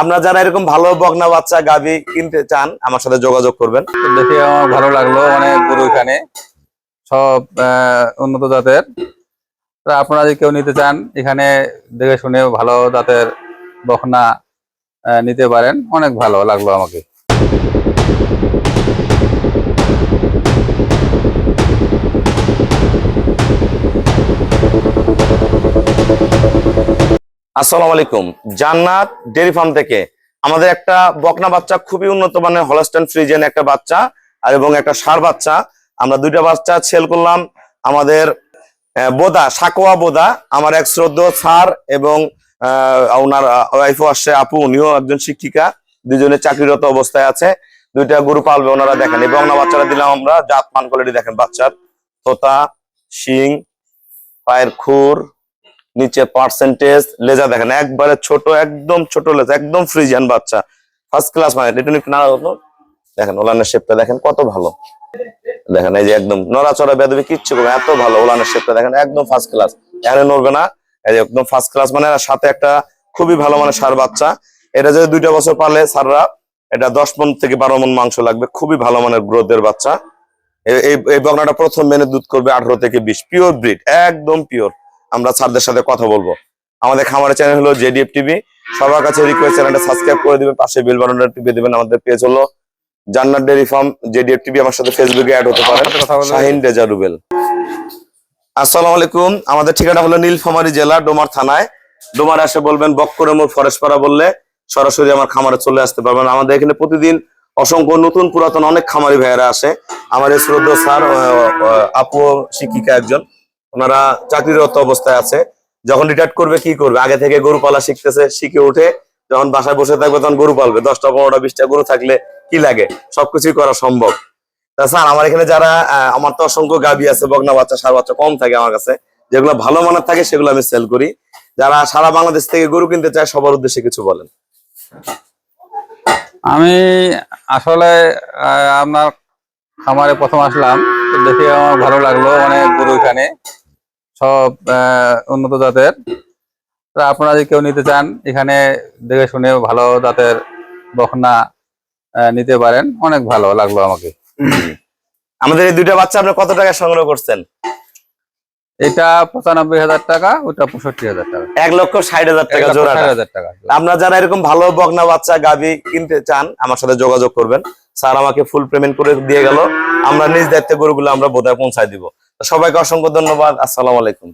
আপনারা যারা এরকম ভালো বকনা বাচ্চা গাভী কিনতে চান আমার সাথে যোগাযোগ করবেন। দেখে আমার ভালো লাগলো, অনেক গরু এখানে সব উন্নত জাতের। আপনারা যদি কেউ নিতে চান এখানে দেখে শুনে ভালো জাতের বকনা নিতে পারেন। অনেক ভালো লাগলো আমাকে। আসসালামু আলাইকুম, জান্নাত ডেয়ারি ফার্ম থেকে আমাদের একটা বকনা বাচ্চা, খুবই উন্নত মানের হলস্টাইন ফ্রিজিয়ান একটা বাচ্চা আর এবং একটা ষাঁড় বাচ্চা, আমরা দুইটা বাচ্চা সেল করলাম। আমাদের বোদা সাকোয়া বোদা, আমার এক শ্রদ্ধেয় স্যার এবং ওনার ওয়াইফও আসছে, আপু, উনিও একজন শিক্ষিকা, দুজনে চাকরিরত অবস্থায় আছে। দুইটা গরু পালবে ওনারা, দেখেন এই বকনা বাচ্চাটা দিলাম আমরা। জাত মান কোয়ালিটি দেখেন বাচ্চার, তোতা, শিং, পায়ের খুর, নিচে পার্সেন্টেজ, লেজা দেখেন একবারে ছোট, একদম ছোট লেজা, একদম ফ্রিজিয়ান বাচ্চা, ফার্স্ট ক্লাস। মানে এটা একটু নাড়া হতো, দেখেন ওলানের শেপটা দেখেন কত ভালো, দেখেন এই যে একদম নড়াচড়া বেদবি কিচ্ছু করবে, এত ভালো ওলানের শেপটা দেখেন, একদম ফার্স্ট ক্লাস, এখানে নড়বে না, এই যে একদম ফার্স্ট ক্লাস। মানে সাথে একটা খুবই ভালো মানে ষাঁড় বাচ্চা। এটা যদি 2টা বছর পারলে সাররা এটা 10 মণ থেকে 12 মণ মাংস লাগবে, খুবই ভালো মানের গ্রোথের বাচ্চা। এই বকনাটা প্রথম মেনে দুধ করবে 18 থেকে 20, পিওর ব্রিড, একদম পিওর। আমরা স্যারদের সাথে কথা বলবো। আমাদের খামারের চ্যানেল হলো জেডিএফ টিভি, সবার কাছে রিকোয়েস্ট চ্যানেলটা সাবস্ক্রাইব করে দিবেন, পাশে বেল বাটনটা টিপে দিবেন। আমাদের পেজ হলো জান্নাত ডেয়ারি ফার্ম জেডিএফ টিভি, আমার সাথে ফেসবুকে অ্যাড হতে পারেন, শাহিন রেজা রুবেল। আসসালামু আলাইকুম, আমাদের ঠিকানা হলো নীলফামারী জেলা, ডোমার থানায়। ডোমারে আসে বলবেন বক্করে মোড় ফরেশপাড়া বললে সরাসরি আমার খামারে চলে আসতে পারবেন। আমাদের এখানে প্রতিদিন অসংখ্য নতুন পুরাতন অনেক খামারি ভাইয়েরা আসে। আমার এই শ্রদ্ধেয় স্যার, আপু শিক্ষিকা একজন, ওনারা চাকরিরত অবস্থায় আছে। যখন রিটায়ার করবে কি করবে, আগে থেকে গরু পালা শিখতেছে, শিখে উঠে যখন বাসায় বসে থাকবে তখন গরু পালবে। 10টা 15টা 20টা গরু থাকলে কি লাগে, সবকিছুই করা সম্ভব। তা স্যার, আমার এখানে যারা আমার তো অসংখ্য গাভী আছে, বকনা বাচ্চা, ষাঁড় বাচ্চা কম থাকে আমার কাছে, যেগুলো ভালো মানের থাকে সেগুলো আমি সেল করি। যারা সারা বাংলাদেশ থেকে গরু কিনতে চায় সবার উদ্দেশ্যে কিছু বলেন। আমি আসলে আপনার খামারে প্রথম আসলাম, দেখে আমার ভালো লাগলো, অনেক গরু এখানে সব উন্নত জাতের। আপনারা যদি কেউ নিতে চান এখানে দেখে শুনে ভালো জাতের বকনা নিতে পারেন। অনেক ভালো লাগলো আমাকে। আমাদের এই 2টা বাচ্চা আপনি কত টাকা সংগ্রহ করছেন? এটা 95,000 টাকা, ওটা 65,000 টাকা, 1,60,000 টাকা জোড়া। 60,000 টাকা। আপনারা যারা এরকম ভালো বকনা বাচ্চা গাভী কিনতে চান আমার সাথে যোগাযোগ করবেন। স্যার আমাকে ফুল পেমেন্ট করে দিয়ে গেল, আমরা নিজ দায়িত্বে গরুগুলো আমরা বোধহয় পৌঁছায় দিব। সবাইকে অসংখ্য ধন্যবাদ। আসসালামু আলাইকুম।